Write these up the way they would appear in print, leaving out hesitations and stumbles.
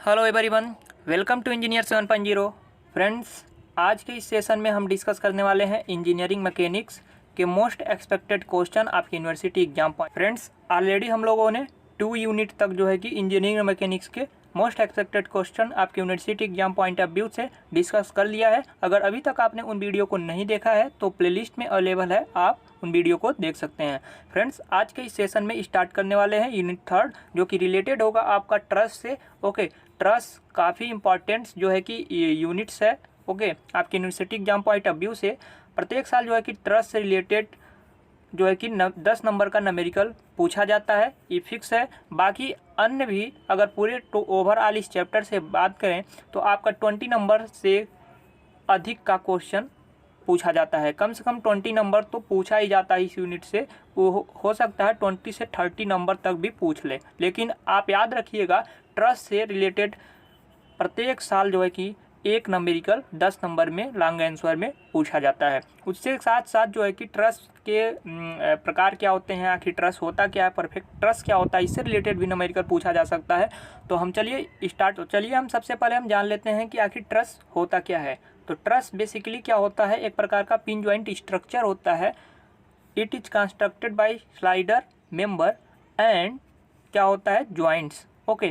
Hello everyone, welcome to engineer 7.0। Friends, आज के इस सेशन में हम डिस्कस करने वाले हैं इंजीनियरिंग मैकेनिक्स के मोस्ट एक्सपेक्टेड क्वेश्चन आपकी university exam point. Friends, already हम लोगों ने 2 यूनिट तक जो है कि इंजीनियरिंग मैकेनिक्स के मोस्ट एक्सपेक्टेड क्वेश्चन आपकी university exam point of view से डिस्कस कर लिया है। अगर अभी तक आपने उन वीडियो को नहीं देखा है तो प्लेलिस्ट में अवेलेबल है, आप उन वीडियो को देख सकते हैं। फ्रेंड्स, आज के इस सेशन में स्टार्ट करने वाले हैं यूनिट 3 जो कि रिलेटेड होगा आपका ट्रस्ट से। ओके, ट्रस्ट काफ़ी इंपॉर्टेंट जो है कि यूनिट्स है। ओके, आपकी university exam point of view से प्रत्येक साल जो है कि ट्रस्ट से रिलेटेड जो है कि 10 नंबर का न्यूमेरिकल पूछा जाता है, ये फिक्स है। बाकी अन्य भी अगर पूरे ओवरऑल इस चैप्टर से बात करें तो आपका 20 नंबर से अधिक का क्वेश्चन पूछा जाता है। कम से कम 20 नंबर तो पूछा ही जाता है इस यूनिट से। वो हो सकता है 20 से 30 नंबर तक भी पूछ ले, लेकिन आप याद रखिएगा ट्रस्ट से रिलेटेड प्रत्येक साल जो है कि एक न्यूमेरिकल 10 नंबर में लॉन्ग आंसर में पूछा जाता है। उससे साथ साथ जो है कि ट्रस्ट के प्रकार क्या होते हैं, आखिर ट्रस्ट होता क्या है, परफेक्ट ट्रस्ट क्या होता है, इससे रिलेटेड भी न्यूमेरिकल पूछा जा सकता है। तो हम चलिए हम सबसे पहले हम जान लेते हैं कि आखिर ट्रस्ट होता क्या है। तो ट्रस्ट बेसिकली क्या होता है, एक प्रकार का पिन जॉइंट स्ट्रक्चर होता है। It is constructed by slider member and क्या होता है joints, okay,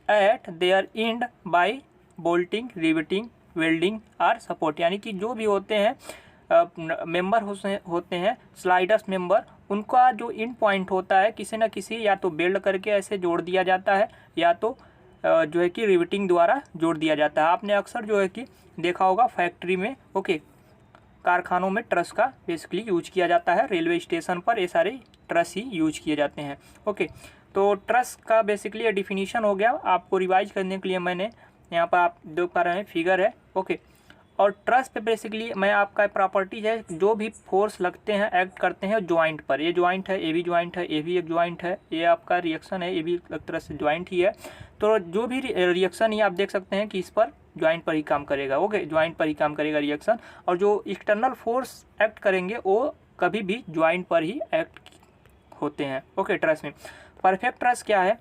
at their end by bolting, riveting, welding or support. यानी कि जो भी होते हैं मेंबर होते हैं स्लाइडर्स मेंबर, उनका जो एंड पॉइंट होता है किसी न किसी या तो बेल्ड करके ऐसे जोड़ दिया जाता है या तो जो है कि रिवेटिंग द्वारा जोड़ दिया जाता है। आपने अक्सर जो है कि देखा होगा फैक्ट्री में, ओके, कारखानों में ट्रस का बेसिकली यूज किया जाता है। रेलवे स्टेशन पर ये सारे ट्रस ही यूज किए जाते हैं। ओके, तो ट्रस का बेसिकली डिफिनीशन हो गया। आपको रिवाइज करने के लिए मैंने यहाँ पर आप देख पा रहे हैं फिगर है, ओके। और ट्रस पे बेसिकली मैं आपका प्रॉपर्टीज है, जो भी फोर्स लगते हैं एक्ट करते हैं ज्वाइंट पर। ये ज्वाइंट है, ये भी ज्वाइंट है, ये भी एक ज्वाइंट है, ये आपका रिएक्शन है, ये भी एक तरह से ज्वाइंट ही है। तो जो भी रिएक्शन ही आप देख सकते हैं कि इस पर ज्वाइंट पर ही काम करेगा। ओके, ज्वाइंट पर ही काम करेगा रिएक्शन, और जो एक्सटर्नल फोर्स एक्ट करेंगे वो कभी भी ज्वाइंट पर ही एक्ट होते हैं। ओके, ट्रस में परफेक्ट ट्रस क्या है?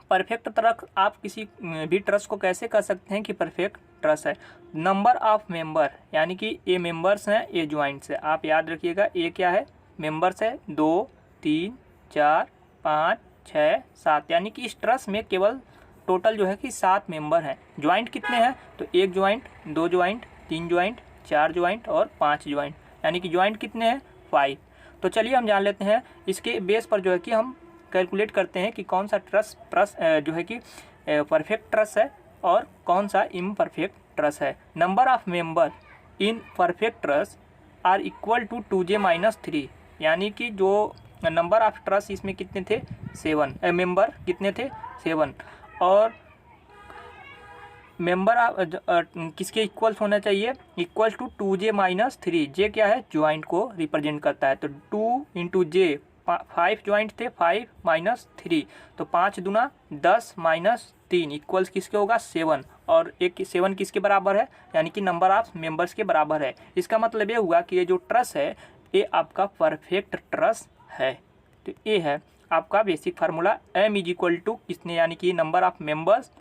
परफेक्ट ट्रस आप किसी भी ट्रस को कैसे कर सकते हैं कि परफेक्ट ट्रस है? नंबर ऑफ मेंबर, यानी कि ये मेंबर्स हैं, ये ज्वाइंट्स है। आप याद रखिएगा ये क्या है, मेंबर्स है 2, 3, 4, 5, 6, 7, यानी कि इस ट्रस में केवल टोटल जो है कि 7 मेंबर हैं। ज्वाइंट कितने हैं? तो 1 ज्वाइंट, 2 ज्वाइंट, 3 ज्वाइंट, 4 ज्वाइंट और 5 ज्वाइंट, यानी कि ज्वाइंट कितने हैं? 5। तो चलिए हम जान लेते हैं इसके बेस पर जो है कि हम कैलकुलेट करते हैं कि कौन सा ट्रस जो है कि परफेक्ट ट्रस है और कौन सा इम्परफेक्ट ट्रस है। Number of member in perfect truss are equal to 2j-3, यानी कि जो नंबर ऑफ ट्रस इसमें कितने थे? 7 मेंबर कितने थे? 7। और मेंबर किसके इक्वल्स होना चाहिए? Equal to 2j-3। जे क्या है? ज्वाइंट को रिप्रेजेंट करता है। तो 2 इंटू जे, 5 ज्वाइंट थे, 5 माइनस 3, तो 5 दूना 10 माइनस 3 इक्वल्स किसके होगा? 7। और एक 7 किसके बराबर है? यानी कि नंबर ऑफ मेंबर्स के बराबर है। इसका मतलब ये हुआ कि ये जो ट्रस है ये आपका परफेक्ट ट्रस है। तो ये है आपका basic formula. m is equal to किसने, यानी कि number of members,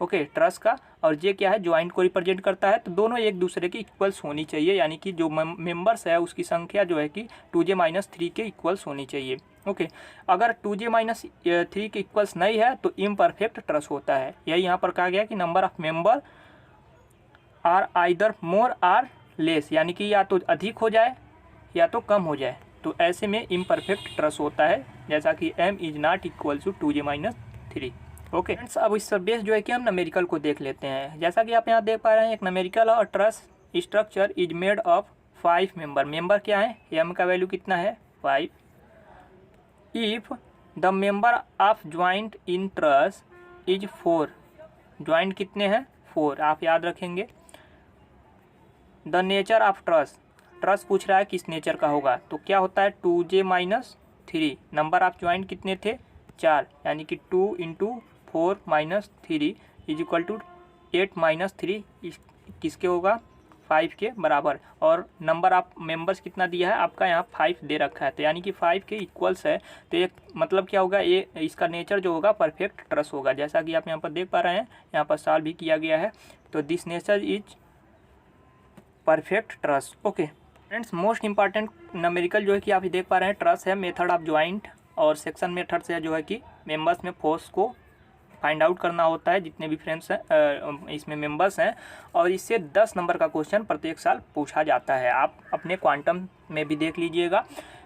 okay, truss का, और जे क्या है? ज्वाइंट को रिप्रेजेंट करता है। तो दोनों एक दूसरे के इक्वल्स होनी चाहिए, यानी कि जो मेंबर्स है उसकी संख्या जो है कि 2j-3 के इक्वल्स होनी चाहिए। ओके, अगर 2j-3 के इक्वल्स नहीं है तो इम्परफेक्ट ट्रस होता है। यही यहाँ पर कहा गया कि number of member are either more or less, यानी कि या तो अधिक हो जाए या तो कम हो जाए, तो ऐसे में इम्परफेक्ट ट्रस होता है। जैसा कि m is not equal to 2j-3। Okay friends, अब इस सब बेस जो है कि हम न्यूमेरिकल को देख लेते हैं। जैसा कि आप यहाँ देख पा रहे हैं, एक न्यूमेरिकल और truss structure is made of 5 member. Member क्या है? m का वैल्यू कितना है? 5। If the member of joint in truss is 4, joint कितने हैं? 4। आप याद रखेंगे। The nature of truss, truss पूछ रहा है किस नेचर का होगा, तो क्या होता है? 2j-3। नंबर ऑफ ज्वाइंट कितने थे? 4, यानी कि 2 into 4 minus 3 is equal to 8 minus 3 किसके होगा? 5 के बराबर, और नंबर ऑफ मेंबर्स कितना दिया है आपका यहाँ 5 दे रखा है, तो यानी कि 5 के इक्वल्स है। तो एक मतलब क्या होगा, ये इसका नेचर जो होगा परफेक्ट ट्रस्ट होगा, जैसा कि आप यहाँ पर देख पा रहे हैं, यहाँ पर सॉल्व भी किया गया है। तो this nature is perfect trust. Okay friends, most important numerical जो है कि आप देख पा रहे हैं ट्रस्ट है, मेथड ऑफ ज्वाइंट और सेक्शन मेथड से जो है कि मेंबर्स में फोर्स को फाइंड आउट करना होता है, जितने भी फ्रेंड्स हैं इसमें मेंबर्स हैं, और इससे 10 नंबर का क्वेश्चन प्रत्येक साल पूछा जाता है। आप अपने क्वांटम में भी देख लीजिएगा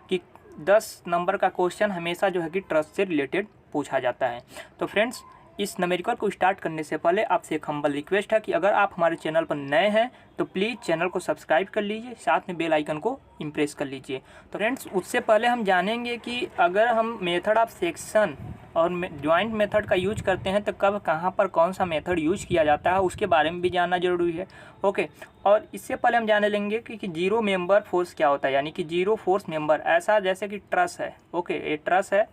कि 10 नंबर का क्वेश्चन हमेशा जो है कि ट्रस्ट से रिलेटेड पूछा जाता है। तो फ्रेंड्स, इस न्यूमेरिकल को स्टार्ट करने से पहले आपसे एक हम्बल रिक्वेस्ट है कि अगर आप हमारे चैनल पर नए हैं तो प्लीज़ चैनल को सब्सक्राइब कर लीजिए, साथ में बेल आइकन को इम्प्रेस कर लीजिए। तो फ्रेंड्स, उससे पहले हम जानेंगे कि अगर हम मेथड ऑफ सेक्शन और ज्वाइंट मेथड का यूज करते हैं तो कब कहाँ पर कौन सा मेथड यूज किया जाता है उसके बारे में भी जानना जरूरी है। ओके, और इससे पहले हम जाने लेंगे कि जीरो मेंबर फोर्स क्या होता है, यानी कि जीरो फोर्स मेंबर ऐसा जैसे कि ट्रस है। ओके, ये ट्रस है,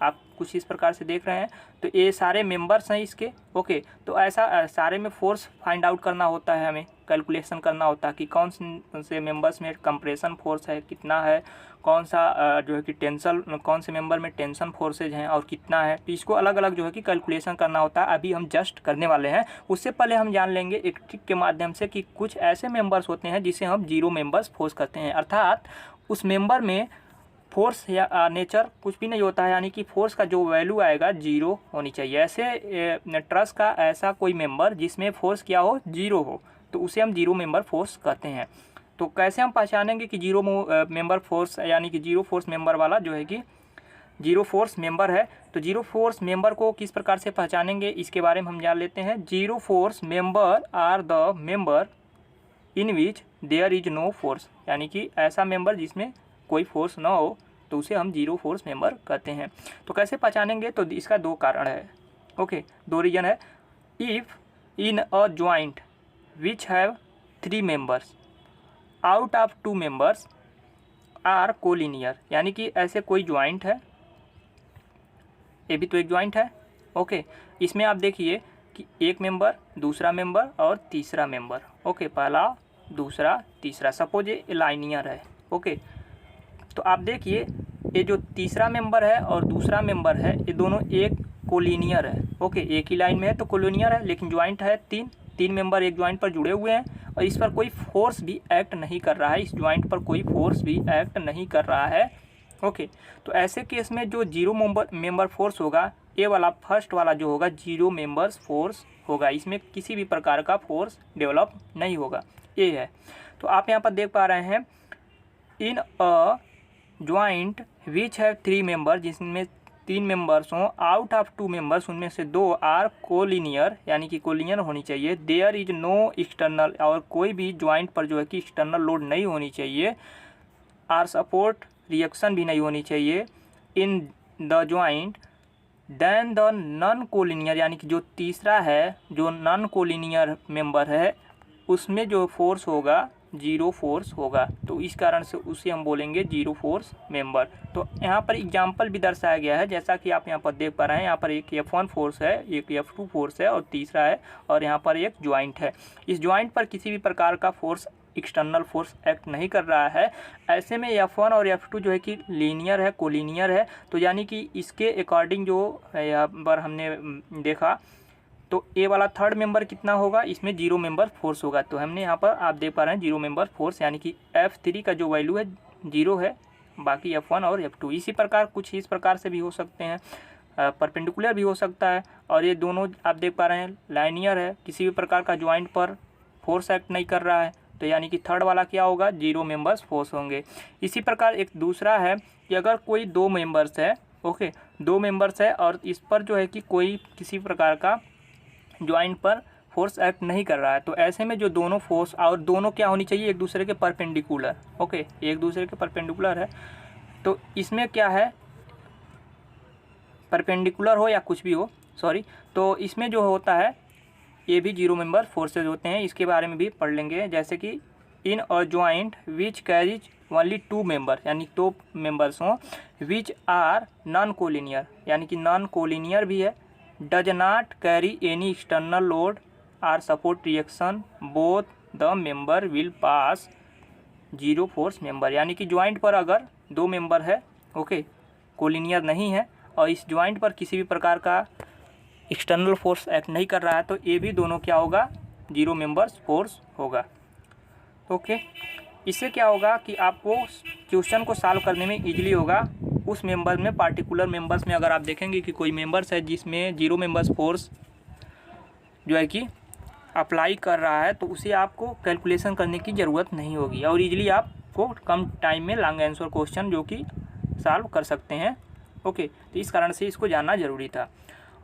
आप कुछ इस प्रकार से देख रहे हैं, तो ये सारे मेंबर्स हैं इसके। ओके, तो ऐसा सारे में फोर्स फाइंड आउट करना होता है, हमें कैलकुलेशन करना होता है कि कौन से मेंबर्स में कंप्रेशन फोर्स है कितना है, कौन सा जो है कि टेंसल, कौन से मेंबर में टेंशन फोर्सेज हैं और कितना है, तो इसको अलग अलग जो है कि कैलकुलेशन करना होता है। अभी हम जस्ट करने वाले हैं। उससे पहले हम जान लेंगे एक ट्रिक के माध्यम से कि कुछ ऐसे मेंबर्स होते हैं जिसे हम जीरो मेंबर्स फोर्स करते हैं, अर्थात उस मेंबर में फोर्स या नेचर कुछ भी नहीं होता है, यानी कि फोर्स का जो वैल्यू आएगा जीरो होनी चाहिए। ऐसे ट्रस का ऐसा कोई मेंबर जिसमें फोर्स क्या हो, जीरो हो, तो उसे हम जीरो मेंबर फोर्स कहते हैं। तो कैसे हम पहचानेंगे कि जीरो मेंबर फोर्स यानी कि जीरो फोर्स मेंबर वाला जो है कि जीरो फोर्स मेंबर है, तो जीरो फोर्स मेंबर को किस प्रकार से पहचानेंगे इसके बारे में हम जान लेते हैं। Zero force member are the member in which there is no force, यानी कि ऐसा मेंबर जिसमें कोई फोर्स ना हो तो उसे हम जीरो फोर्स मेंबर कहते हैं। तो कैसे पहचानेंगे, तो इसका दो कारण है। ओके, दो रीजन है। If in a joint which have 3 members out of 2 members are collinear, यानी कि ऐसे कोई ज्वाइंट है, ये भी तो एक ज्वाइंट है। ओके, इसमें आप देखिए कि एक मेंबर, दूसरा मेंबर और तीसरा मेंबर। ओके, पहला, दूसरा, तीसरा, सपोज ये लाइनियर है। ओके, तो आप देखिए ये जो तीसरा मेंबर है और दूसरा मेंबर है ये दोनों एक कोलिनियर है। ओके, एक ही लाइन में है तो कोलिनियर है, लेकिन ज्वाइंट है तीन मेंबर एक ज्वाइंट पर जुड़े हुए हैं और इस पर कोई फोर्स भी एक्ट नहीं कर रहा है, इस ज्वाइंट पर कोई फोर्स भी एक्ट नहीं कर रहा है। ओके, तो ऐसे केस में जो जीरो मेंबर फोर्स होगा, ये वाला फर्स्ट वाला जो होगा जीरो मेंबर्स फोर्स होगा, इसमें किसी भी प्रकार का फोर्स डेवलप नहीं होगा, ये है। तो आप यहाँ पर देख पा रहे हैं in a joint which have 3 member, जिसमें 3 मेंबर्स हों, आउट ऑफ 2 मेंबर्स उनमें से 2 आर कोलिनियर, यानी कि कोलिनियर होनी चाहिए। देयर इज नो एक्सटर्नल, और कोई भी ज्वाइंट पर जो है कि एक्सटर्नल लोड नहीं होनी चाहिए, आर सपोर्ट रिएक्शन भी नहीं होनी चाहिए in the joint, then the non collinear, यानी कि जो तीसरा है, जो नॉन कोलिनियर मेंबर है, उसमें जो फोर्स होगा जीरो फोर्स होगा, तो इस कारण से उसे हम बोलेंगे जीरो फोर्स मेंबर। तो यहाँ पर एग्जांपल भी दर्शाया गया है, जैसा कि आप यहाँ पर देख पा रहे हैं। यहाँ पर एक F1 फोर्स है, एक F2 फोर्स है और तीसरा है, और यहाँ पर एक ज्वाइंट है। इस ज्वाइंट पर किसी भी प्रकार का फोर्स, एक्सटर्नल फोर्स एक्ट नहीं कर रहा है। ऐसे में F1 और F2 जो है कि लीनियर है, कोलिनियर है, तो यानी कि इसके अकॉर्डिंग जो यहाँ पर हमने देखा, तो ए वाला थर्ड मेंबर कितना होगा, इसमें जीरो मेंबर फोर्स होगा। तो हमने यहाँ पर आप देख पा रहे हैं जीरो मेंबर फोर्स, यानी कि F3 का जो वैल्यू है जीरो है, बाकी F1 और F2 इसी प्रकार कुछ इस प्रकार से भी हो सकते हैं, परपेंडिकुलर भी हो सकता है। और ये दोनों आप देख पा रहे हैं लाइनियर है, किसी भी प्रकार का ज्वाइंट पर फोर्स एक्ट नहीं कर रहा है, तो यानी कि थर्ड वाला क्या होगा, जीरो मेंबर्स फोर्स होंगे। इसी प्रकार एक दूसरा है कि अगर कोई 2 मेंबर्स है, ओके 2 मेंबर्स है और इस पर जो है कि कोई किसी प्रकार का ज्वाइंट पर फोर्स एक्ट नहीं कर रहा है, तो ऐसे में जो दोनों फोर्स और दोनों क्या होनी चाहिए, एक दूसरे के परपेंडिकुलर। ओके, एक दूसरे के परपेंडिकुलर है, तो इसमें क्या है, परपेंडिकुलर हो या कुछ भी हो, सॉरी, तो इसमें जो होता है ये भी जीरो मेंबर फोर्सेज होते हैं, इसके बारे में भी पढ़ लेंगे। जैसे कि in a joint which carries only 2 member, यानी 2 मेंबर्स हों, विच आर नॉन कोलिनियर, यानी कि नॉन कोलिनियर भी है, does not carry any external load or support reaction both the member will pass 0 force member, यानी कि ज्वाइंट पर अगर 2 मेंबर है, ओके, कोलिनियर नहीं है और इस ज्वाइंट पर किसी भी प्रकार का एक्सटर्नल फोर्स एक्ट नहीं कर रहा है, तो ये भी दोनों क्या होगा, 0 मेंबर्स फोर्स होगा। ओके, इससे क्या होगा कि आपको क्वेश्चन को सॉल्व करने में इजीली होगा। उस मेंबर में, पार्टिकुलर मेंबर्स में अगर आप देखेंगे कि कोई मेंबर्स है जिसमें 0 मेंबर्स फोर्स जो है कि अप्लाई कर रहा है, तो उसे आपको कैलकुलेशन करने की ज़रूरत नहीं होगी और इजीली आपको कम टाइम में लॉन्ग आंसर क्वेश्चन जो कि सॉल्व कर सकते हैं। ओके, तो इस कारण से इसको जानना ज़रूरी था,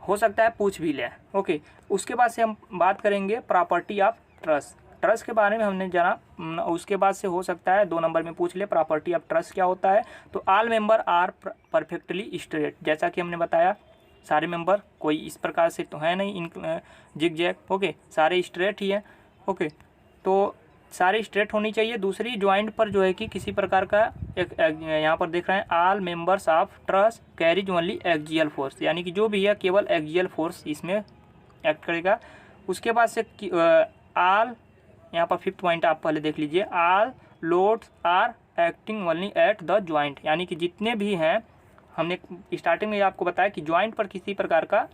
हो सकता है पूछ भी लें। ओके, उसके बाद से हम बात करेंगे प्रॉपर्टी ऑफ ट्रस्ट। ट्रस्ट के बारे में हमने जाना, उसके बाद से हो सकता है 2 नंबर में पूछ ले प्रॉपर्टी ऑफ ट्रस्ट क्या होता है। तो all member are perfectly straight, जैसा कि हमने बताया सारे मेंबर कोई इस प्रकार से तो है नहीं इन जिग जैग। ओके, सारे स्ट्रेट ही है। ओके, तो सारे स्ट्रेट होनी चाहिए। दूसरी, ज्वाइंट पर जो है कि किसी प्रकार का एक यहाँ पर देख रहे हैं all members of trust carries only axial force, यानी कि जो भी है केवल एक्सियल फोर्स इसमें एक्ट करेगा। उसके बाद से ऑल, यहाँ पर 5th पॉइंट आप पहले देख लीजिए, all loads are acting only at the joint, यानी कि जितने भी हैं, हमने स्टार्टिंग में आपको बताया कि ज्वाइंट पर किसी प्रकार का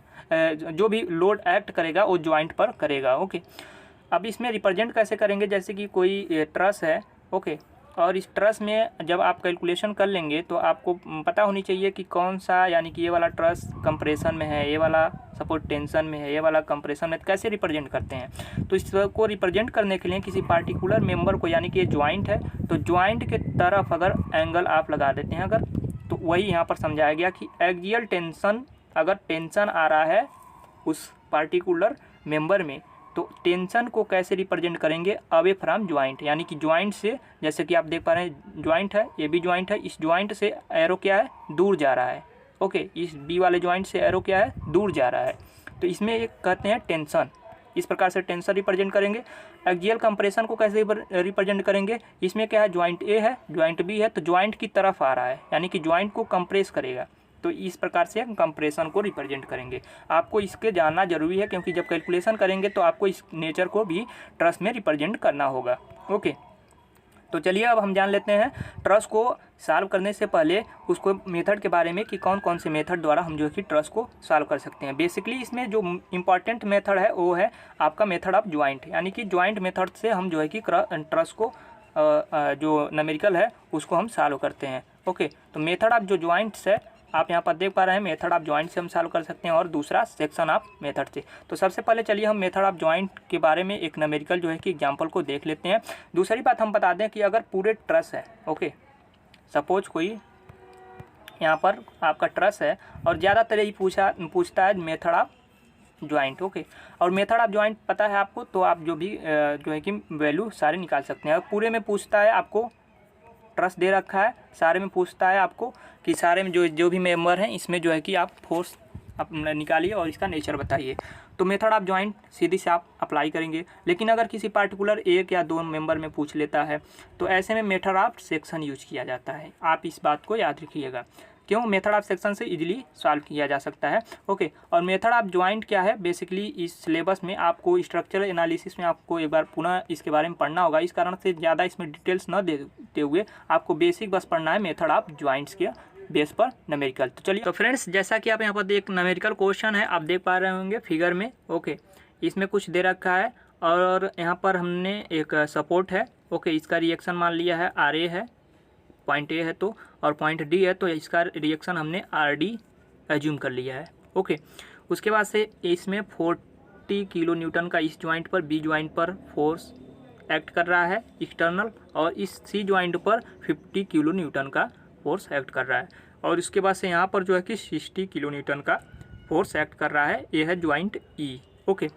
जो भी लोड एक्ट करेगा वो ज्वाइंट पर करेगा। ओके, अब इसमें रिप्रेजेंट कैसे करेंगे, जैसे कि कोई ट्रस है, ओके, और इस ट्रस में जब आप कैलकुलेशन कर लेंगे तो आपको पता होनी चाहिए कि कौन सा, यानी कि ये वाला ट्रस कंप्रेशन में है, ये वाला सपोर्ट टेंशन में है, ये वाला कंप्रेशन में, कैसे रिप्रेजेंट करते हैं। तो इसको रिप्रेजेंट करने के लिए किसी पार्टिकुलर मेंबर को, यानी कि ये ज्वाइंट है, तो ज्वाइंट के तरफ अगर एंगल आप लगा देते हैं अगर, तो वही यहाँ पर समझाया गया कि एक्सियल टेंशन, अगर टेंशन आ रहा है उस पार्टिकुलर मेंबर में, तो टेंशन को कैसे रिप्रेजेंट करेंगे, अवे फ्रॉम ज्वाइंट, यानी कि ज्वाइंट से, जैसे कि आप देख पा रहे हैं ज्वाइंट है, ये भी ज्वाइंट है, इस ज्वाइंट से एरो क्या है, दूर जा रहा है। ओके, इस बी वाले ज्वाइंट से एरो क्या है, दूर जा रहा है, तो इसमें एक कहते हैं टेंशन। इस प्रकार से टेंशन रिप्रेजेंट करेंगे। एक्सियल कंप्रेशन को कैसे रिप्रेजेंट करेंगे, इसमें क्या है, ज्वाइंट ए है, ज्वाइंट बी है, तो ज्वाइंट की तरफ आ रहा है, यानी कि ज्वाइंट को कंप्रेस करेगा, तो इस प्रकार से कंप्रेशन को रिप्रेजेंट करेंगे। आपको इसके जानना जरूरी है, क्योंकि जब कैलकुलेशन करेंगे तो आपको इस नेचर को भी ट्रस्ट में रिप्रेजेंट करना होगा। ओके, तो चलिए अब हम जान लेते हैं ट्रस्ट को सॉल्व करने से पहले उसको मेथड के बारे में कि कौन कौन से मेथड द्वारा हम जो है कि ट्रस्ट को सॉल्व कर सकते हैं। बेसिकली इसमें जो इम्पॉर्टेंट मेथड है वो है आपका मेथड ऑफ ज्वाइंट, यानी कि ज्वाइंट मेथड से हम जो है कि ट्रस्ट को जो न्यूमेरिकल है उसको हम सॉल्व करते हैं। ओके, तो मेथड ऑफ जो ज्वाइंट्स है आप यहाँ पर देख पा रहे हैं, मेथड ऑफ ज्वाइंट से हम सॉल्व कर सकते हैं और दूसरा सेक्शन ऑफ मेथड से। तो सबसे पहले चलिए हम मेथड ऑफ ज्वाइंट के बारे में एक न्यूमेरिकल जो है कि एग्जांपल को देख लेते हैं। दूसरी बात हम बता दें कि अगर पूरे ट्रस है, ओके, सपोज कोई यहाँ पर आपका ट्रस है और ज़्यादातर यही पूछता है मेथड ऑफ ज्वाइंट। ओके, और मेथड ऑफ ज्वाइंट पता है आपको, तो आप जो भी जो है कि वैल्यू सारे निकाल सकते हैं। पूरे में पूछता है आपको, ट्रस्ट दे रखा है, सारे में पूछता है आपको कि सारे में जो भी मेंबर हैं इसमें जो है कि आप फोर्स निकालिए और इसका नेचर बताइए। तो मेथड ऑफ ज्वाइंट सीधी से आप अप्लाई करेंगे। लेकिन अगर किसी पार्टिकुलर 1 या 2 मेंबर में पूछ लेता है तो ऐसे में मेथड ऑफ सेक्शन यूज किया जाता है। आप इस बात को याद रखिएगा, क्यों, मेथड ऑफ सेक्शन से इजीली सॉल्व किया जा सकता है। ओके, और मेथड ऑफ ज्वाइंट क्या है, बेसिकली इस सिलेबस में आपको स्ट्रक्चरल एनालिसिस में आपको एक बार पुनः इसके बारे में पढ़ना होगा। इस कारण से ज़्यादा इसमें डिटेल्स न देते हुए आपको बेसिक बस पढ़ना है मेथड ऑफ ज्वाइंट्स के बेस पर न्यूमेरिकल। तो चलिए, तो फ्रेंड्स जैसा कि आप यहाँ पर एक न्यूमेरिकल क्वेश्चन है, आप देख पा रहे होंगे फिगर में। ओके, इसमें कुछ दे रखा है और यहाँ पर हमने एक सपोर्ट है। ओके, इसका रिएक्शन मान लिया है RA है, पॉइंट ए है तो, और पॉइंट डी है, तो इसका रिएक्शन हमने RD एज्यूम कर लिया है। ओके, उसके बाद से इसमें 40 किलो न्यूटन का इस ज्वाइंट पर, बी ज्वाइंट पर फोर्स एक्ट कर रहा है एक्सटर्नल, और इस सी ज्वाइंट पर 50 किलो न्यूटन का फोर्स एक्ट कर रहा है, और इसके बाद से यहाँ पर जो है कि 60 किलो न्यूटन का फोर्स एक्ट कर रहा है। ये है ज्वाइंट ई। ओके,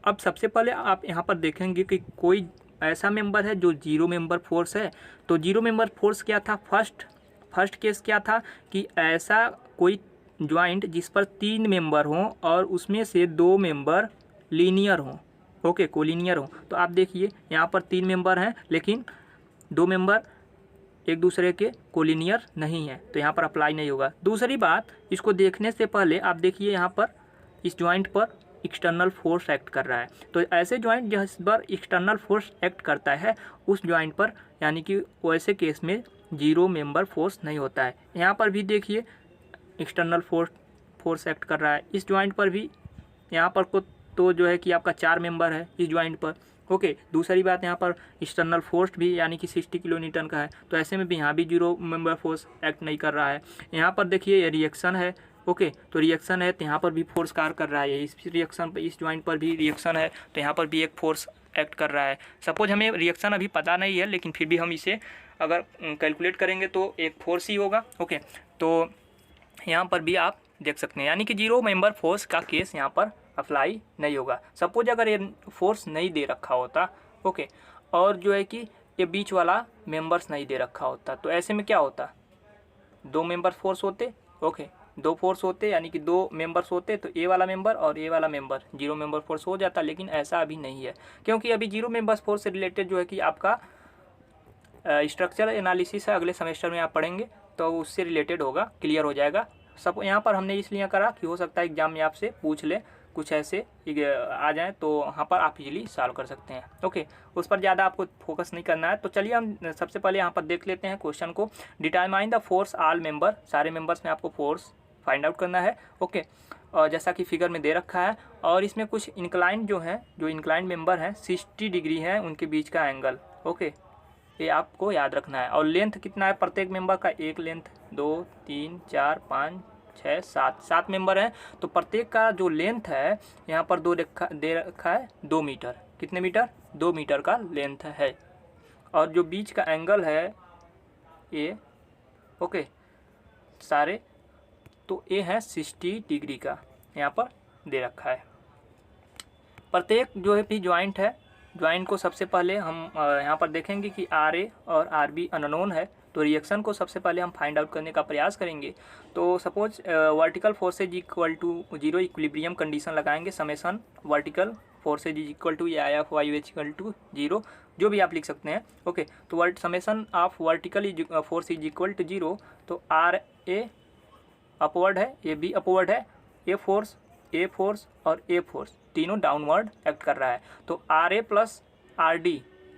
अब सबसे पहले आप यहाँ पर देखेंगे कि कोई ऐसा मेंबर है जो 0 मेंबर फोर्स है। तो 0 मेंबर फोर्स क्या था, फर्स्ट केस क्या था कि ऐसा कोई ज्वाइंट जिस पर 3 मेंबर हों और उसमें से 2 मेंबर लीनियर हों, ओके, कोलिनियर हों। तो आप देखिए यहाँ पर 3 मेंबर हैं लेकिन 2 मेंबर एक दूसरे के कोलिनियर नहीं है, तो यहाँ पर अप्लाई नहीं होगा। दूसरी बात, इसको देखने से पहले आप देखिए यहाँ पर इस ज्वाइंट पर एक्सटर्नल फोर्स एक्ट कर रहा है। तो ऐसे ज्वाइंट जिस पर एक्सटर्नल फोर्स एक्ट करता है उस ज्वाइंट पर यानी कि वैसे केस में जीरो मेंबर फोर्स नहीं होता है। यहाँ पर भी देखिए एक्सटर्नल फोर्स एक्ट कर रहा है, इस ज्वाइंट पर भी यहाँ पर को तो जो है कि आपका 4 मेंबर है इस ज्वाइंट पर। ओके, दूसरी बात यहाँ पर एक्सटर्नल फोर्स भी यानी कि 60 किलो न्यूटन का है, तो ऐसे में भी यहाँ भी जीरो मेंबर फोर्स एक्ट नहीं कर रहा है। यहाँ पर देखिए ये रिएक्शन है। ओके, तो रिएक्शन है तो यहाँ पर भी फोर्स कार्य कर रहा है, इस रिएक्शन पर इस ज्वाइंट पर भी रिएक्शन है तो यहाँ पर भी एक फोर्स एक्ट कर रहा है। सपोज हमें रिएक्शन अभी पता नहीं है लेकिन फिर भी हम इसे अगर कैलकुलेट करेंगे तो एक फोर्स ही होगा। ओके, तो यहाँ पर भी आप देख सकते हैं यानी कि जीरो मेंबर फोर्स का केस यहाँ पर अप्लाई नहीं होगा। सपोज अगर ये फोर्स नहीं दे रखा होता, ओके, और जो है कि ये बीच वाला मेंबर्स नहीं दे रखा होता, तो ऐसे में क्या होता, 2 मेंबर फोर्स होते। ओके, 2 फोर्स होते यानी कि 2 मेंबर्स होते, तो ए वाला मेंबर और ए वाला मेंबर जीरो मेंबर फोर्स हो जाता। लेकिन ऐसा अभी नहीं है क्योंकि अभी जीरो मेंबर फोर्स से रिलेटेड जो है कि आपका स्ट्रक्चरल एनालिसिस है, अगले सेमेस्टर में आप पढ़ेंगे तो उससे रिलेटेड होगा, क्लियर हो जाएगा सब। यहाँ पर हमने इसलिए करा कि हो सकता है एग्जाम में आपसे पूछ ले, कुछ ऐसे आ जाएं तो वहाँ पर आप इजीली सॉल्व कर सकते हैं। ओके, उस पर ज़्यादा आपको फोकस नहीं करना है। तो चलिए हम सबसे पहले यहाँ पर देख लेते हैं क्वेश्चन को। Determine the force all member, सारे मेंबर्स में आपको फोर्स फाइंड आउट करना है। ओके, और जैसा कि फिगर में दे रखा है, और इसमें कुछ इंक्लाइन जो हैं, जो इंक्लाइन मेंबर हैं 60 डिग्री है उनके बीच का एंगल। ओके, ये आपको याद रखना है। और लेंथ कितना है प्रत्येक मेंबर का, एक लेंथ, 2 3 4 5 6 7 मेंबर हैं, तो प्रत्येक का जो लेंथ है यहाँ पर दे रखा है 2 मीटर। कितने मीटर, 2 मीटर का लेंथ है। और जो बीच का एंगल है ये, ओके, सारे, तो ये है 60 डिग्री का यहाँ पर दे रखा है। प्रत्येक जो है भी ज्वाइंट है, ज्वाइंट को सबसे पहले हम यहाँ पर देखेंगे कि RA और RB अननोन है, तो रिएक्शन को सबसे पहले हम फाइंड आउट करने का प्रयास करेंगे। तो suppose vertical forces equal to 0 equilibrium condition लगाएंगे, summation vertical forces is equal to IF/YH equal to 0, जो भी आप लिख सकते हैं। ओके, तो summation of vertical force is equal to 0, तो RA अपवर्ड है, AB अपवर्ड है, A फोर्स और A फोर्स तीनों डाउनवर्ड एक्ट कर रहा है। तो RA प्लस RD,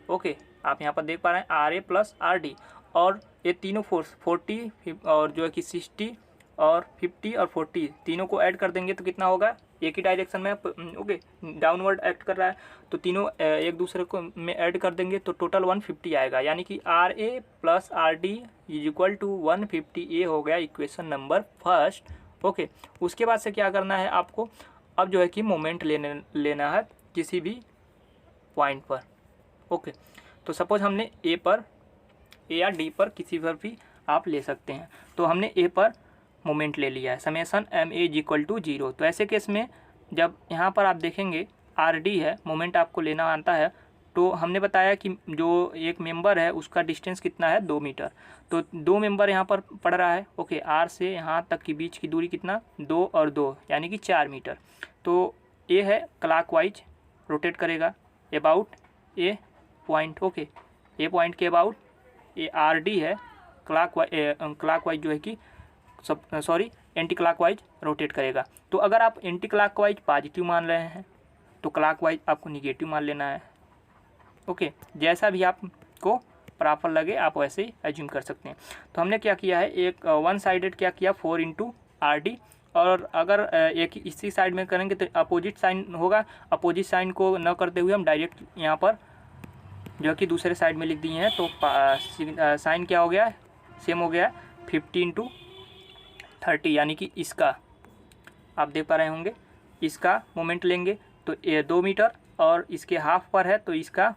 ओके, आप यहाँ पर देख पा रहे हैं RA प्लस RD, और ये तीनों फोर्स 40 और जो है कि 60 और 50 और 40 तीनों को ऐड कर देंगे तो कितना होगा, एक ही डायरेक्शन में, ओके, डाउनवर्ड एक्ट कर रहा है, तो तीनों एक दूसरे को में ऐड कर देंगे तो टोटल 150 आएगा, यानी कि RA plus RD is equal to 150। ये हो गया इक्वेशन नंबर फर्स्ट। ओके, उसके बाद से क्या करना है आपको, अब जो है कि मोमेंट लेना है किसी भी पॉइंट पर। ओके, तो सपोज हमने ए पर, ए या डी पर किसी पर भी आप ले सकते हैं, तो हमने ए पर मोमेंट ले लिया है, summation MA is equal to 0। तो ऐसे केस में जब यहाँ पर आप देखेंगे RD है, मोमेंट आपको लेना आता है, तो हमने बताया कि जो एक मेंबर है उसका डिस्टेंस कितना है, 2 मीटर, तो 2 मेंबर यहाँ पर पड़ रहा है। ओके, R से यहाँ तक की बीच की दूरी कितना, 2 और 2 यानी कि 4 मीटर। तो ये है क्लॉकवाइज रोटेट करेगा about A point. Okay, A point के अबाउट, ये RD है, क्लॉकवाइज जो है कि एंटी क्लॉकवाइज रोटेट करेगा। तो अगर आप एंटी क्लॉकवाइज पॉजिटिव मान रहे हैं तो क्लॉकवाइज आपको निगेटिव मान लेना है। ओके, जैसा भी आपको प्रॉपर लगे आप वैसे ही एज्यूम कर सकते हैं। तो हमने क्या किया है, एक वन साइडेड क्या किया, 4 इंटू RD, और अगर एक इसी साइड में करेंगे तो अपोजिट साइन होगा। अपोजिट साइन को न करते हुए हम डायरेक्ट यहाँ पर जो कि दूसरे साइड में लिख दिए हैं, तो साइन क्या हो गया, सेम हो गया, 50 इंटू 30, यानी कि इसका आप देख पा रहे होंगे, इसका मोमेंट लेंगे तो ये 2 मीटर और इसके हाफ पर है तो इसका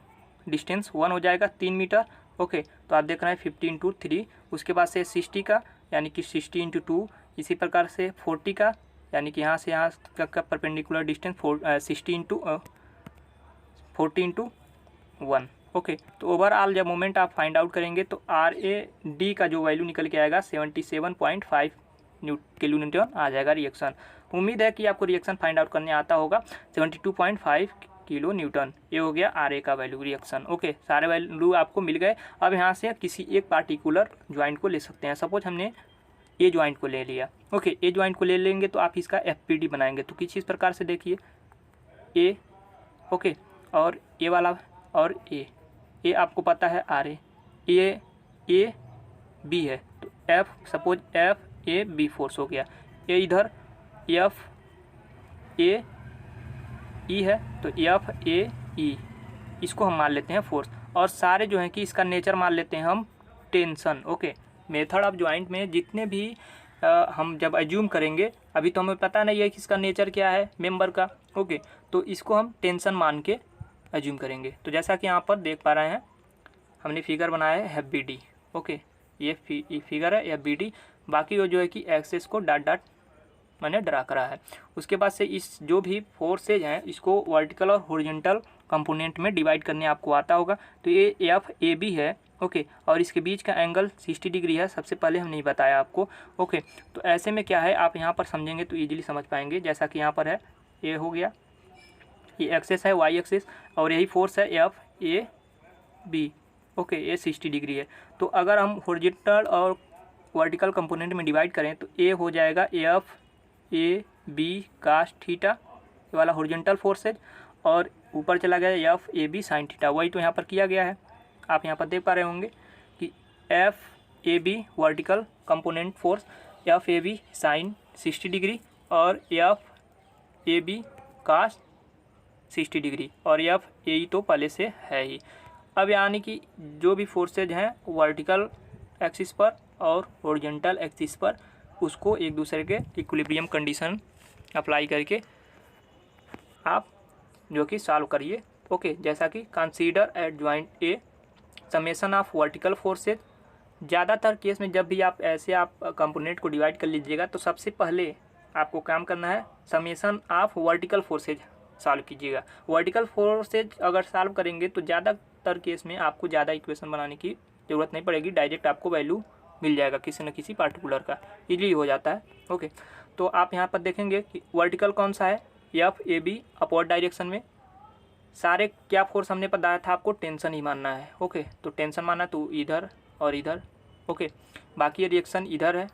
डिस्टेंस 1 हो जाएगा, 3 मीटर। ओके, तो आप देख रहे हैं 50 इंटू 3, उसके बाद से 60 का यानी कि 60 इंटू 2, इसी प्रकार से 40 का यानी कि यहाँ से यहाँ का perpendicular distance 60 into 40 into 1। Okay, तो ओवरऑल जब मोमेंट आप फाइंड आउट करेंगे तो RAD का जो वैल्यू निकल के आएगा 77.5 किलो न्यूटन आ जाएगा रिएक्शन। उम्मीद है कि आपको रिएक्शन फाइंड आउट करने आता होगा। 72.5 किलो न्यूटन, ये हो गया RA का वैल्यू रिएक्शन। ओके, सारे वैल्यू आपको मिल गए। अब यहाँ से किसी एक पार्टिकुलर ज्वाइंट को ले सकते हैं। सपोज हमने ए ज्वाइंट को ले लिया। ओके, ए ज्वाइंट को ले लेंगे तो आप इसका FPD बनाएंगे, तो किस प्रकार से देखिए, ए, ओके, और ए वाला और ए आपको पता है आर ए बी है, तो F, suppose F A B force हो गया। ये इधर एफ ए ई है, तो एफ ए ई इसको हम मान लेते हैं फोर्स, और सारे जो हैं कि इसका नेचर मान लेते हैं हम tension. Okay, method of joint में जितने भी हम जब एज्यूम करेंगे, अभी तो हमें पता नहीं है कि इसका नेचर क्या है मेंबर का। ओके, तो इसको हम टेंशन मान के एज्यूम करेंगे। तो जैसा कि यहाँ पर देख पा रहे हैं, हमने फिगर बनाया है FBD। ओके, ये फिगर है FBD। बाकी वो जो है कि एक्सेस को डॉट डॉट मैंने ड्रा करा है। उसके बाद से इस जो भी फोर्सेज हैं इसको वर्टिकल और हॉरिजॉन्टल कंपोनेंट में डिवाइड करने आपको आता होगा। तो ये FAB है, ओके, और इसके बीच का एंगल 60 डिग्री है। सबसे पहले हम नहीं बताया आपको। ओके, तो ऐसे में क्या है, आप यहाँ पर समझेंगे तो ईजिली समझ पाएंगे। जैसा कि यहाँ पर है, ये हो गया, ये एक्सेस है Y एक्सेस, और यही फोर्स है FAB। ओके, ये 60 डिग्री है। तो अगर हम हॉरिजॉन्टल और वर्टिकल कंपोनेंट में डिवाइड करें तो ए हो जाएगा FAB cos थीटा, ये वाला हॉरिजॉन्टल फोर्सेज, और ऊपर चला गया FAB sin थीटा। वही तो यहाँ पर किया गया है। आप यहाँ पर देख पा रहे होंगे कि FAB vertical component force, FAB sin 60 degree और FAB cos 60 डिग्री, और FAE तो पहले से है ही। अब यानी कि जो भी फोर्सेज हैं वर्टिकल एक्सिस पर और हॉरिजॉन्टल एक्सिस पर, उसको एक दूसरे के इक्विलिब्रियम कंडीशन अप्लाई करके आप जो कि सॉल्व करिए। ओके, जैसा कि consider eight joint A summation of vertical forces. ज़्यादातर केस में जब भी आप ऐसे आप कंपोनेंट को डिवाइड कर लीजिएगा तो सबसे पहले आपको काम करना है summation of vertical forces solve कीजिएगा। वर्टिकल फोर्सेज अगर सॉल्व करेंगे तो ज़्यादातर केस में आपको ज़्यादा इक्वेशन बनाने की ज़रूरत नहीं पड़ेगी, डायरेक्ट आपको वैल्यू मिल जाएगा किसी न किसी पार्टिकुलर का, इजीली हो जाता है। ओके, तो आप यहाँ पर देखेंगे कि वर्टिकल कौन सा है, FAB अपवर्ड डायरेक्शन में। सारे क्या फोर्स हमने बताया था आपको, टेंशन ही मानना है। ओके, तो टेंशन माना तो इधर और इधर। ओके, बाकी रिएक्शन इधर है,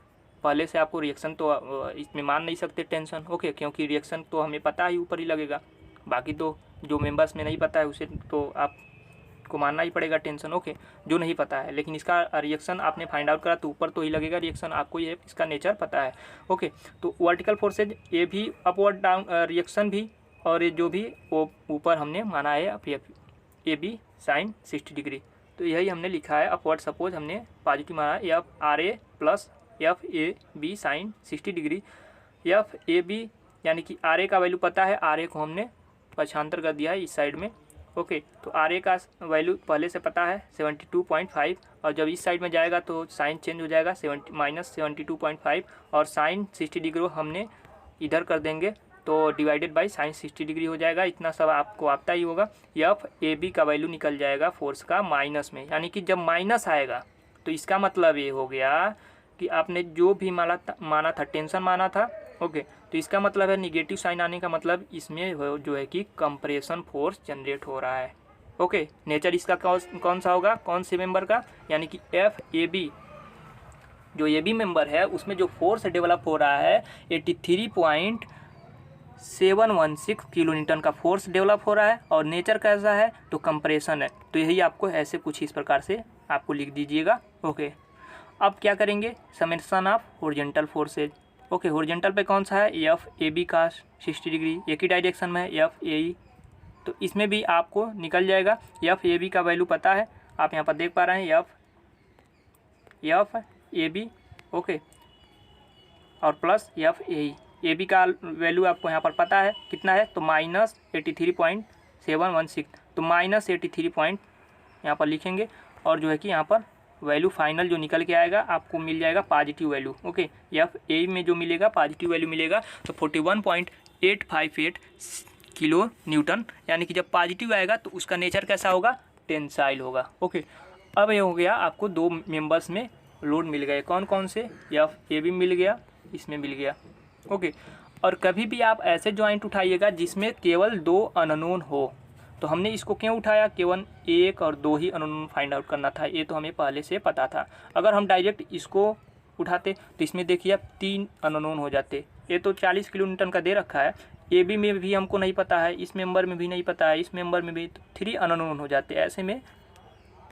पहले से आपको रिएक्शन तो इसमें मान नहीं सकते टेंशन। ओके, क्योंकि रिएक्शन तो हमें पता ही ऊपर ही लगेगा, बाकी तो जो मेंबर्स में नहीं पता है उसे तो आपको मानना ही पड़ेगा टेंशन। ओके, जो नहीं पता है, लेकिन इसका रिएक्शन आपने फाइंड आउट करा तो ऊपर तो ही लगेगा रिएक्शन, आपको ये इसका नेचर पता है। ओके, तो वर्टिकल फोर्सेज ये भी अपवर्ड डाउन रिएक्शन भी, और ये जो भी वो ऊपर हमने माना है FAB sin 60 डिग्री, तो यही हमने लिखा है अपवर्ड। सपोज हमने पॉजिटिव माना FRA plus FAB sin 60 degree. FAB यानी कि RA का वैल्यू पता है, RA को हमने पक्षांतर कर दिया है इस साइड में। ओके, तो RA का वैल्यू पहले से पता है 72.5, और जब इस साइड में जाएगा तो साइन चेंज हो जाएगा -72.5, और साइन 60 डिग्री हमने इधर कर देंगे तो डिवाइडेड बाई साइन 60 डिग्री हो जाएगा। इतना सब आपको आता ही होगा। FAB का वैल्यू निकल जाएगा फोर्स का माइनस में, यानी कि जब माइनस आएगा तो इसका मतलब ये हो गया कि आपने जो भी माना था टेंशन माना था। ओके, तो इसका मतलब है निगेटिव साइन आने का मतलब इसमें जो है कि कंप्रेशन फोर्स जनरेट हो रहा है। ओके, नेचर इसका कौन सा होगा, कौन से मेंबर का, यानी कि FAB जो AB मेंबर है उसमें जो फोर्स डेवलप हो रहा है 83.716 किलो न्यूटन का फोर्स डेवलप हो रहा है, और नेचर कैसा है तो कंप्रेशन है। तो यही आपको ऐसे कुछ इस प्रकार से आपको लिख दीजिएगा। ओके, अब क्या करेंगे, summation of horizontal forces. Okay, horizontal पे कौन सा है, FAB का 60 डिग्री, एक ही डायरेक्शन में है FAE, तो इसमें भी आपको निकल जाएगा। FAB का वैल्यू पता है, आप यहाँ पर देख पा रहे हैं FAB। ओके, और प्लस FAE, AB का वैल्यू आपको यहाँ पर पता है कितना है, तो -83.716, तो -83 पॉइंट यहाँ पर लिखेंगे, और जो है कि यहाँ पर वैल्यू फाइनल जो निकल के आएगा आपको मिल जाएगा पॉजिटिव वैल्यू। ओके, FAE में जो मिलेगा पॉजिटिव वैल्यू मिलेगा तो 41.858 किलो न्यूटन, यानी कि जब पॉजिटिव आएगा तो उसका नेचर कैसा होगा, टेंसाइल होगा। ओके, अब ये हो गया आपको दो मेंबर्स में लोड मिल गए, कौन कौन से, FAB मिल गया, इसमें मिल गया। ओके, और कभी भी आप ऐसे जॉइंट उठाइएगा जिसमें केवल 2 अननोन हो, तो हमने इसको क्यों उठाया, केवल 1 और 2 ही अननोन फाइंड आउट करना था, ये तो हमें पहले से पता था। अगर हम डायरेक्ट इसको उठाते तो इसमें देखिए अब 3 अननोन हो जाते। ये तो 40 किलो न्यूटन का दे रखा है, ए बी में भी हमको नहीं पता है, इस मेंबर में भी नहीं पता है, इस मेंबर में भी, तो 3 अननोन हो जाते, ऐसे में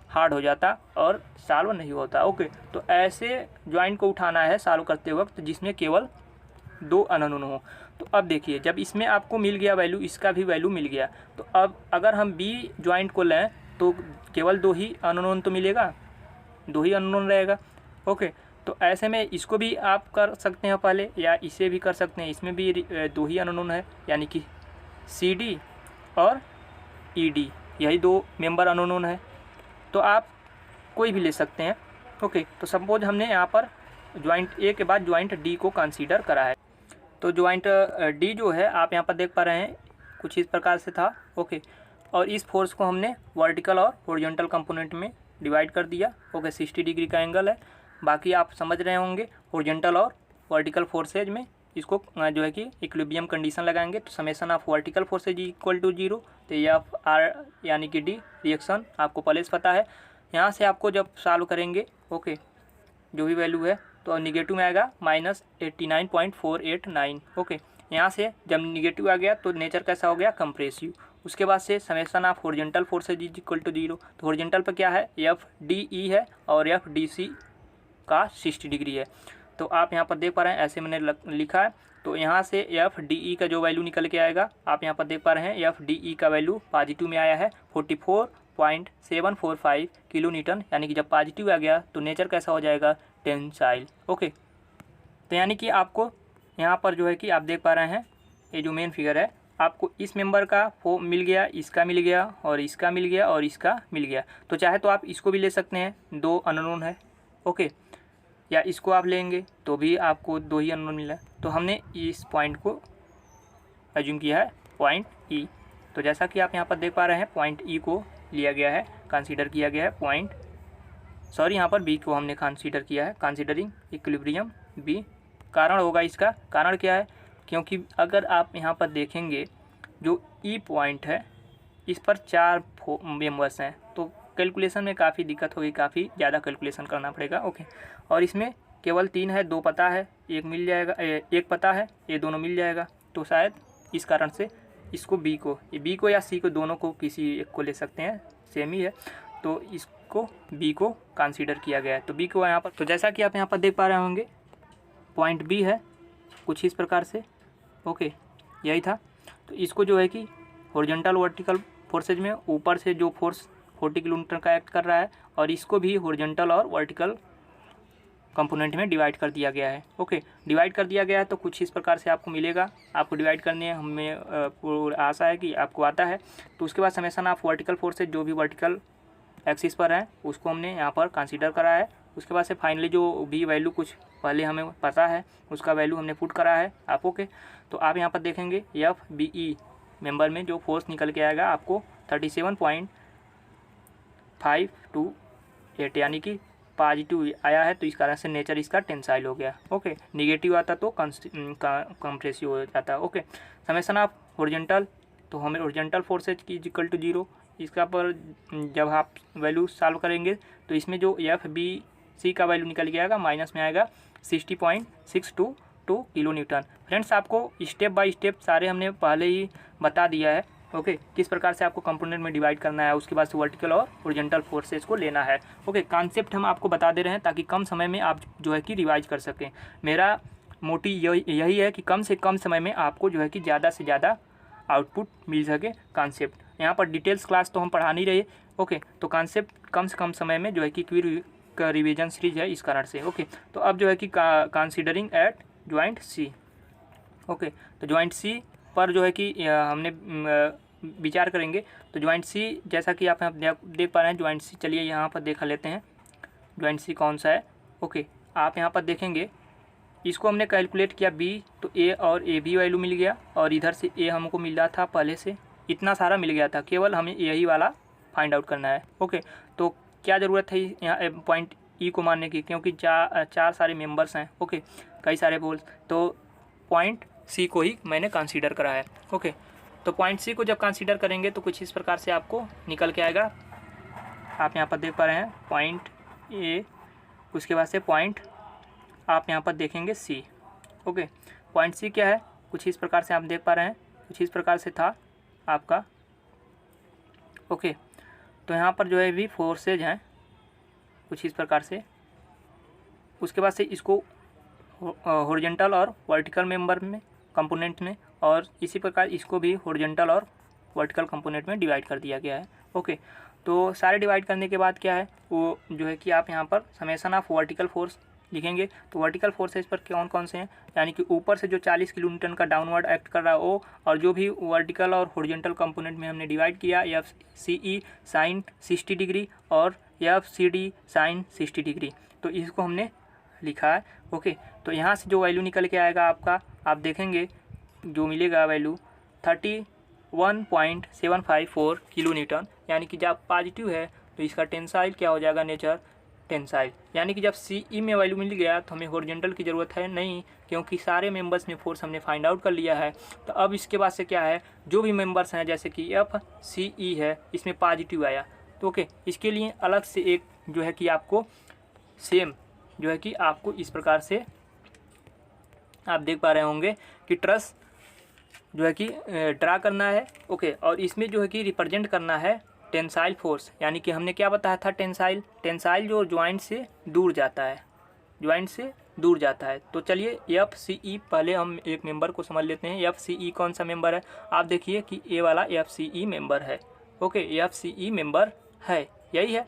हार्ड हो जाता और सॉल्व नहीं होता। ओके, तो ऐसे ज्वाइंट को उठाना है सॉल्व करते वक्त जिसमें केवल 2 अननोन हो। तो अब देखिए, जब इसमें आपको मिल गया वैल्यू, इसका भी वैल्यू मिल गया, तो अब अगर हम बी ज्वाइंट को लें तो केवल 2 ही अननोन तो मिलेगा, 2 ही अननोन रहेगा। ओके, तो ऐसे में इसको भी आप कर सकते हैं पहले, या इसे भी कर सकते हैं, इसमें भी 2 ही अननोन है, यानी कि सी डी और ई डी, यही 2 मेंबर अननोन है। तो आप कोई भी ले सकते हैं। ओके, तो सपोज हमने यहाँ पर ज्वाइंट ए के बाद ज्वाइंट डी को कंसीडर करा है। तो ज्वाइंट डी जो है आप यहाँ पर देख पा रहे हैं कुछ इस प्रकार से था। ओके, और इस फोर्स को हमने वर्टिकल और हॉरिजॉन्टल कंपोनेंट में डिवाइड कर दिया। ओके, 60 डिग्री का एंगल है। बाकी आप समझ रहे होंगे, हॉरिजॉन्टल और वर्टिकल फोर्सेज में इसको जो है कि इक्विलिब्रियम कंडीशन लगाएंगे, तो summation of vertical forces equal to 0, तो एफ आर यानी कि डी रिएक्शन आपको पहले से पता है। यहाँ से आपको जब सॉल्व करेंगे, ओके, जो भी वैल्यू है तो निगेटिव में आएगा -89.489। ओके, यहाँ से जब निगेटिव आ गया तो नेचर कैसा हो गया, कंप्रेसिव। उसके बाद से summation of horizontal forces is equal to 0, तो हॉरिजॉन्टल पर क्या है, एफ डी ई है और एफ डी सी का 60 डिग्री है। तो आप यहाँ पर देख पा रहे हैं, ऐसे मैंने लिखा है। तो यहाँ से एफ डी ई का जो वैल्यू निकल के आएगा, आप यहाँ पर देख पा रहे हैं एफ डी ई का वैल्यू पॉजिटिव में आया है 44.745 किलो न्यूटन, यानी कि जब पॉजिटिव आ गया तो नेचर कैसा हो जाएगा, टेंसाइल। ओके, तो यानी कि आपको यहाँ पर जो है कि आप देख पा रहे हैं, ये जो मेन फिगर है, आपको इस मेंबर का वो मिल गया, इसका मिल गया और इसका मिल गया और इसका मिल गया। तो चाहे तो आप इसको भी ले सकते हैं, 2 अननोन है। ओके, या इसको आप लेंगे तो भी आपको 2 ही अननोन मिला। तो हमने इस पॉइंट को एज्यूम किया है पॉइंट ई। तो जैसा कि आप यहाँ पर देख पा रहे हैं, पॉइंट ई को लिया गया है, कंसीडर किया गया है यहाँ पर बी को हमने कंसीडर किया है, कंसीडरिंग इक्विलिब्रियम बी। कारण होगा इसका, कारण क्या है, क्योंकि अगर आप यहाँ पर देखेंगे जो ई पॉइंट है इस पर 4 मेंबर्स हैं, तो कैलकुलेशन में काफ़ी दिक्कत होगी, काफ़ी ज़्यादा कैलकुलेशन करना पड़ेगा। ओके, और इसमें केवल 3 है, 2 पता है, एक मिल जाएगा, एक पता है, ये दोनों मिल जाएगा। तो शायद इस कारण से इसको बी को या सी को, दोनों को किसी एक को ले सकते हैं, सेम ही है। तो इसको बी को कंसीडर किया गया है, तो बी को यहाँ पर, तो जैसा कि आप यहाँ पर देख पा रहे होंगे पॉइंट बी है कुछ इस प्रकार से। ओके, यही था। तो इसको जो है कि हॉरिजॉन्टल वर्टिकल फोर्सेज में ऊपर से जो फोर्स 40 किलोमीटर का एक्ट कर रहा है, और इसको भी हॉरिजॉन्टल और वर्टिकल कंपोनेंट में डिवाइड कर दिया गया है। ओके, डिवाइड कर दिया गया है, तो कुछ इस प्रकार से आपको मिलेगा। आपको डिवाइड करने हमें आशा है कि आपको आता है। तो उसके बाद समेशन ऑफ वर्टिकल फोर्सेज, जो भी वर्टिकल एक्सिस पर है उसको हमने यहाँ पर कंसीडर करा है। उसके बाद से फाइनली जो भी वैल्यू कुछ पहले हमें पता है उसका वैल्यू हमने पुट करा है आप। ओके, तो आप यहाँ पर देखेंगे एफ बी ई मेंबर में जो फोर्स निकल के आएगा आपको 37.528, यानी कि पॉजिटिव आया है, तो इस कारण से नेचर इसका टेंसाइल हो गया। ओके, निगेटिव आता तो कंप्रेसिव हो जाता। ओके, समेशन ऑफ हॉरिजॉन्टल, तो हमें हॉरिजॉन्टल फोर्सेज की इक्वल टू 0, इसका पर जब आप वैल्यू सॉल्व करेंगे तो इसमें जो एफ बी सी का वैल्यू निकल के आएगा, माइनस में आएगा 60.622 किलो न्यूटन। फ्रेंड्स, आपको स्टेप बाय स्टेप सारे हमने पहले ही बता दिया है। ओके, किस प्रकार से आपको कंपोनेंट में डिवाइड करना है, उसके बाद से वर्टिकल और हॉरिजॉन्टल फोर्सेस को लेना है। ओके, कॉन्सेप्ट हम आपको बता दे रहे हैं ताकि कम समय में आप जो है कि रिवाइज कर सकें। मेरा मोटिव यही है कि कम से कम समय में आपको जो है कि ज़्यादा से ज़्यादा आउटपुट मिल सके। कॉन्सेप्ट यहाँ पर डिटेल्स क्लास तो हम पढ़ा नहीं रहे। ओके, तो कॉन्सेप्ट कम से कम समय में जो है कि क्विक का रिवीजन सीरीज है, इस कारण से। ओके, तो अब जो है कि considering at joint C. Okay, तो ज्वाइंट सी पर जो है कि हमने विचार करेंगे। तो ज्वाइंट सी, जैसा कि आप देख पा रहे हैं, ज्वाइंट सी, चलिए यहाँ पर देखा लेते हैं ज्वाइंट सी कौन सा है। ओके, आप यहाँ पर देखेंगे इसको हमने कैलकुलेट किया बी, तो ए और ए बी वैल्यू मिल गया, और इधर से ए हमको मिल रहा था पहले से, इतना सारा मिल गया था, केवल हमें यही वाला फाइंड आउट करना है। ओके, तो क्या ज़रूरत है यहाँ पॉइंट ई को मानने की, क्योंकि चार सारे मेंबर्स हैं। ओके, कई सारे पोल्स, तो पॉइंट सी को ही मैंने कंसीडर करा है। ओके, तो पॉइंट सी को जब कंसीडर करेंगे तो कुछ इस प्रकार से आपको निकल के आएगा। आप यहाँ पर देख पा रहे हैं पॉइंट ए, उसके बाद से पॉइंट आप यहाँ पर देखेंगे सी। ओके, पॉइंट सी क्या है, कुछ इस प्रकार से आप देख पा रहे हैं, कुछ इस प्रकार से था आपका। ओके, तो यहाँ पर जो है भी फोर्सेज हैं कुछ इस प्रकार से। उसके बाद से इसको हॉरिजॉन्टल और वर्टिकल मेंबर में कंपोनेंट में, और इसी प्रकार इसको भी हॉरिजॉन्टल और वर्टिकल कंपोनेंट में डिवाइड कर दिया गया है। ओके, तो सारे डिवाइड करने के बाद क्या है वो जो है कि आप यहाँ पर समेशन ऑफ वर्टिकल फोर्स लिखेंगे। तो वर्टिकल फोर्सेज पर कौन कौन से हैं, यानी कि ऊपर से जो 40 किलोन्यूटन का डाउनवर्ड एक्ट कर रहा है वो, और जो भी वर्टिकल और हॉरिजॉन्टल कंपोनेंट में हमने डिवाइड किया FCE साइन 60 डिग्री और FCD साइन 60 डिग्री, तो इसको हमने लिखा है। ओके, तो यहाँ से जो वैल्यू निकल के आएगा आपका, आप देखेंगे जो मिलेगा वैल्यू 31.754 किलो न्यूटन, यानी कि जब पॉजिटिव है तो इसका टेंसाइल क्या हो जाएगा, नेचर टेंसाइल। यानी कि जब CE में वैल्यू मिल गया तो हमें हॉरिजॉन्टल की ज़रूरत है नहीं, क्योंकि सारे मेंबर्स में फोर्स हमने फाइंड आउट कर लिया है। तो अब इसके बाद से क्या है, जो भी मेंबर्स हैं जैसे कि FCE है, इसमें पॉजिटिव आया तो ओके, इसके लिए अलग से एक जो है कि आपको सेम जो है कि आपको इस प्रकार से आप देख पा रहे होंगे कि ट्रस जो है कि ड्रा करना है। ओके, और इसमें जो है कि रिप्रेजेंट करना है टेंसाइल फोर्स, यानी कि हमने क्या बताया था, टेंसाइल जो ज्वाइंट से दूर जाता है, ज्वाइंट से दूर जाता है। तो चलिए FCE पहले हम एक मेंबर को समझ लेते हैं। FCE कौन सा मेंबर है, आप देखिए कि ये वाला FCE मेंबर है। ओके, FCE मेंबर है, यही है।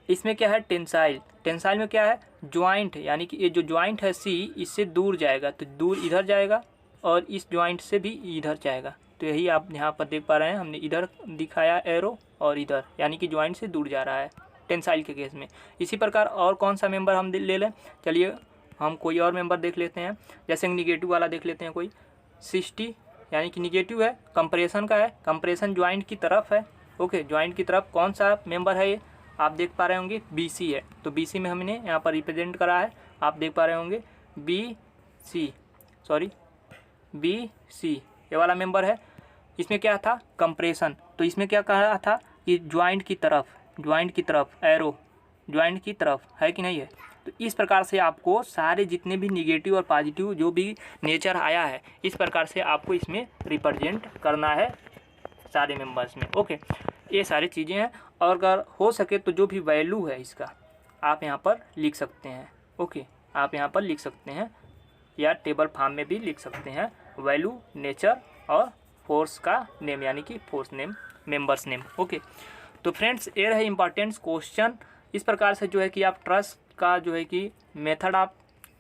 इसमें क्या है, टेंसाइल में क्या है, ज्वाइंट, यानी कि ये जो ज्वाइंट है C इससे दूर जाएगा, तो दूर इधर जाएगा और इस ज्वाइंट से भी इधर जाएगा। तो यही आप यहाँ पर देख पा रहे हैं, हमने इधर दिखाया एरो और इधर, यानी कि ज्वाइंट से दूर जा रहा है टेंसाइल के केस में। इसी प्रकार और कौन सा मेंबर हम ले लें, चलिए हम कोई और मेंबर देख लेते हैं, जैसे निगेटिव वाला देख लेते हैं कोई 60, यानी कि निगेटिव है, कंप्रेशन का है, कंप्रेशन ज्वाइंट की तरफ है। ओके, ज्वाइंट की तरफ कौन सा मेंबर है ये, आप देख पा रहे होंगे BC है। तो BC में हमने यहाँ पर रिप्रेजेंट करा है, आप देख पा रहे होंगे BC ये वाला मेंबर है। इसमें क्या था, कंप्रेशन, तो इसमें क्या कहा था कि ज्वाइंट की तरफ एरो ज्वाइंट की तरफ है कि नहीं है। तो इस प्रकार से आपको सारे जितने भी निगेटिव और पॉजिटिव जो भी नेचर आया है, इस प्रकार से आपको इसमें रिप्रेजेंट करना है सारे मेंबर्स में। ओके, ये सारी चीज़ें हैं, और अगर हो सके तो जो भी वैल्यू है इसका आप यहाँ पर लिख सकते हैं। ओके, आप यहाँ पर लिख सकते हैं या टेबल फॉर्म में भी लिख सकते हैं, वैल्यू, नेचर और फोर्स का नेम, यानी कि force name, members name. Okay, तो फ्रेंड्स ये रहे इंपॉर्टेंट क्वेश्चन। इस प्रकार से जो है कि आप ट्रस का जो है कि मेथड ऑफ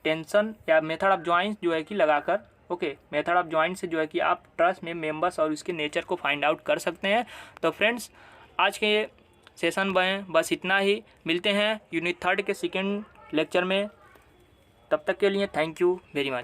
टेंशन या मेथड ऑफ ज्वाइंट जो है कि लगाकर, ओके, मेथड ऑफ ज्वाइंट से जो है कि आप ट्रस में मेंबर्स और उसके नेचर को फाइंड आउट कर सकते हैं। तो फ्रेंड्स आज के ये सेशन में बस इतना ही, मिलते हैं यूनिट 3 के सेकेंड लेक्चर में, तब तक के लिए थैंक यू वेरी मच।